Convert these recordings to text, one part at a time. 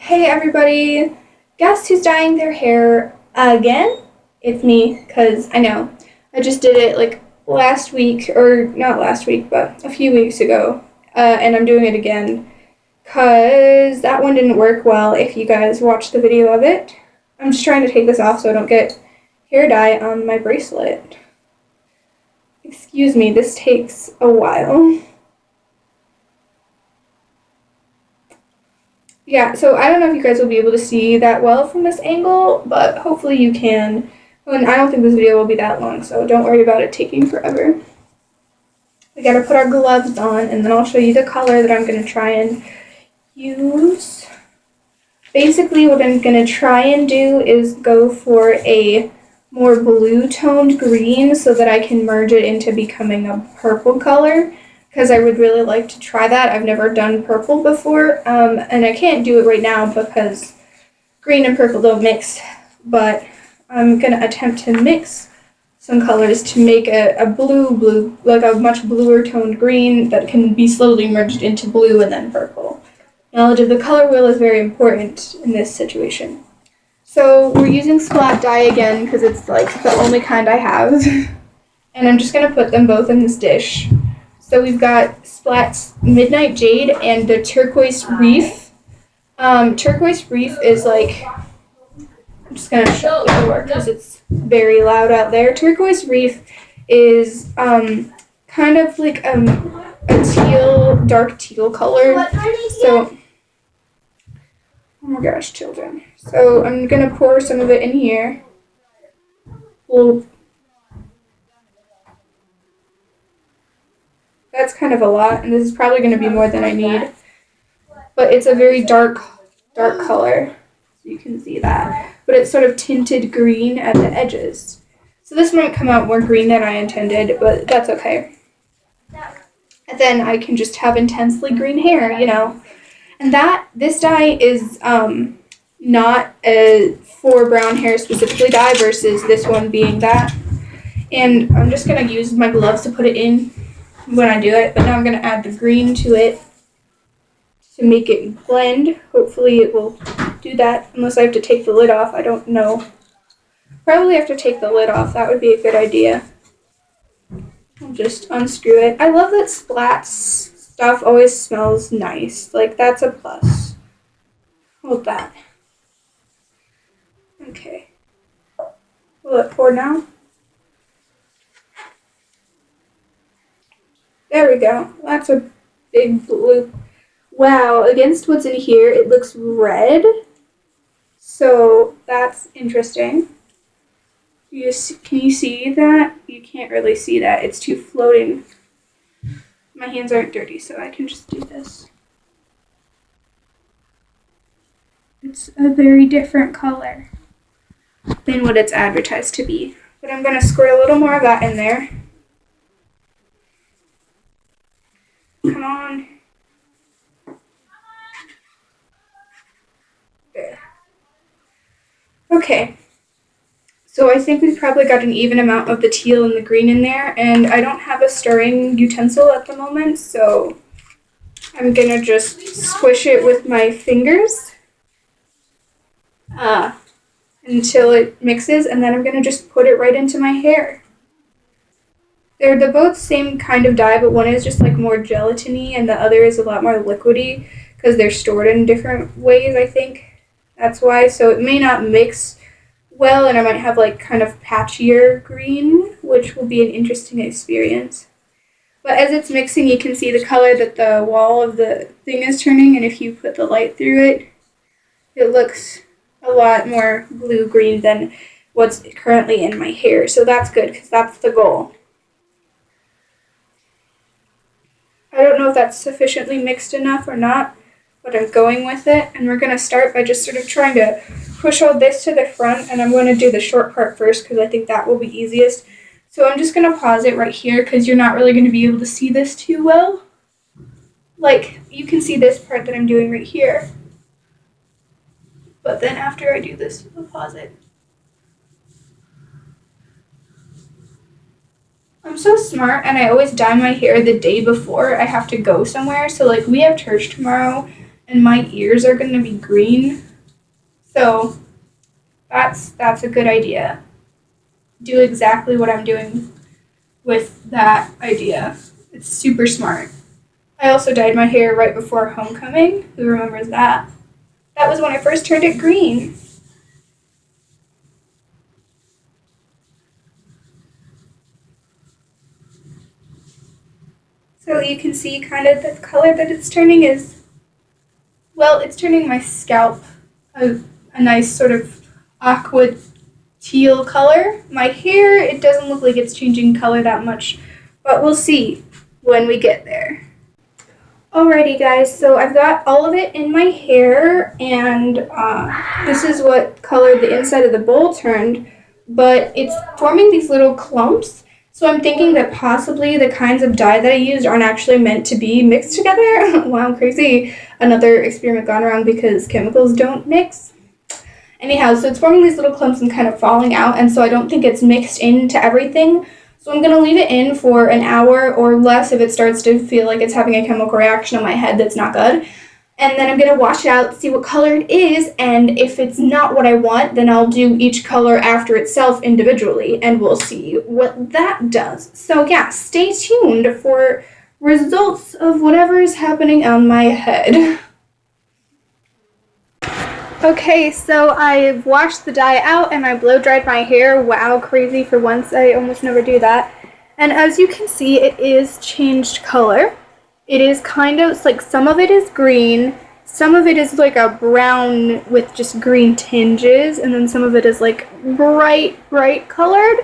Hey everybody! Guess who's dyeing their hair again? It's me, because I know. I just did it like last week, or not last week, but a few weeks ago. And I'm doing it again because that one didn't work well if you guys watched the video of it. I'm just trying to take this off so I don't get hair dye on my bracelet. Excuse me, this takes a while. Yeah, so I don't know if you guys will be able to see that well from this angle, but hopefully you can. And I don't think this video will be that long, so don't worry about it taking forever. We gotta put our gloves on, and then I'll show you the color that I'm gonna try and use. Basically, what I'm gonna try and do is go for a more blue toned green so that I can merge it into becoming a purple color, because I would really like to try that. I've never done purple before, and I can't do it right now because green and purple don't mix, but I'm going to attempt to mix some colors to make a blue, like a much bluer toned green that can be slowly merged into blue and then purple. Knowledge of the color wheel is very important in this situation. So we're using Splat dye again because it's like the only kind I have. And I'm just going to put them both in this dish. So we've got Splat's Midnight Jade and the Turquoise Reef. Turquoise Reef is like, I'm just going to shut the door because it's very loud out there. Turquoise Reef is kind of like a teal, dark teal color. So, oh my gosh, children. So I'm going to pour some of it in here. That's kind of a lot, and this is probably going to be more than I need. But it's a very dark color, so you can see that. But it's sort of tinted green at the edges. So this might come out more green than I intended, but that's okay. And then I can just have intensely green hair, you know. And this dye is not a for brown hair specifically dye versus this one being that. And I'm just going to use my gloves to put it in when I do it, but now I'm going to add the green to it to make it blend. Hopefully it will do that, unless I have to take the lid off. I don't know. Probably have to take the lid off. That would be a good idea. I'll just unscrew it. I love that Splat's stuff always smells nice. Like, that's a plus. Hold that. Okay. Will it pour now? There we go. That's a big blue. Wow, against what's in here, it looks red. So that's interesting. Can you see that? You can't really see that. It's too floating. My hands aren't dirty, so I can just do this. It's a very different color than what it's advertised to be. But I'm going to squirt a little more of that in there. Come on. There. Okay. So I think we've probably got an even amount of the teal and the green in there, and I don't have a stirring utensil at the moment, so I'm gonna just squish it with my fingers until it mixes, and then I'm gonna just put it right into my hair. They're both same kind of dye, but one is just like more gelatiny and the other is a lot more liquidy because they're stored in different ways, I think. That's why. So it may not mix well, and I might have like kind of patchier green, which will be an interesting experience. But as it's mixing, you can see the color that the wall of the thing is turning, and if you put the light through it, it looks a lot more blue-green than what's currently in my hair. So that's good because that's the goal. I don't know if that's sufficiently mixed enough or not, but I'm going with it. And we're going to start by just sort of trying to push all this to the front, and I'm going to do the short part first because I think that will be easiest. So I'm just going to pause it right here because you're not really going to be able to see this too well. Like, you can see this part that I'm doing right here. But then after I do this, I'll pause it. I'm so smart, and I always dye my hair the day before I have to go somewhere. So, like, we have church tomorrow, and my ears are going to be green. So that's a good idea. Do exactly what I'm doing with that idea. It's super smart. I also dyed my hair right before homecoming. Who remembers that? That was when I first turned it green. So you can see kind of the color that it's turning is, well, it's turning my scalp a nice sort of aqua teal color. My hair, it doesn't look like it's changing color that much, but we'll see when we get there. Alrighty guys, so I've got all of it in my hair, and this is what color the inside of the bowl turned, but it's forming these little clumps, so I'm thinking that possibly the kinds of dye that I used aren't actually meant to be mixed together. Wow, crazy. Another experiment gone wrong because chemicals don't mix. Anyhow, so it's forming these little clumps and kind of falling out, and so I don't think it's mixed into everything. So I'm going to leave it in for an hour or less if it starts to feel like it's having a chemical reaction on my head that's not good. And then I'm going to wash it out, see what color it is, and if it's not what I want, then I'll do each color after itself individually, and we'll see what that does. So yeah, stay tuned for results of whatever is happening on my head. Okay, so I've washed the dye out and I blow dried my hair. Wow, crazy. For once, I almost never do that. And as you can see, it is changed color. It is kind of, it's like some of it is green, some of it is like a brown with just green tinges, and then some of it is like bright colored.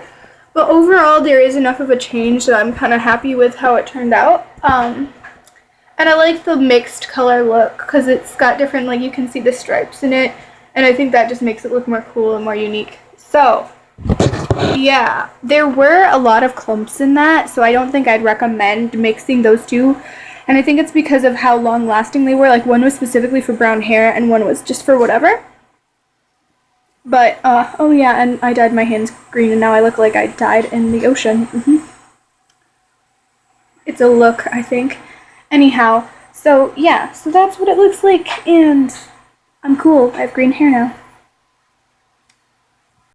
But overall, there is enough of a change that I'm kind of happy with how it turned out. And I like the mixed color look because it's got different, like you can see the stripes in it, and I think that just makes it look more cool and more unique. So, yeah, there were a lot of clumps in that, so I don't think I'd recommend mixing those two. And I think it's because of how long lasting they were. Like one was specifically for brown hair and one was just for whatever. But, oh yeah, and I dyed my hands green and now I look like I died in the ocean. It's a look, I think. Anyhow, so yeah, so that's what it looks like, and I'm cool. I have green hair now.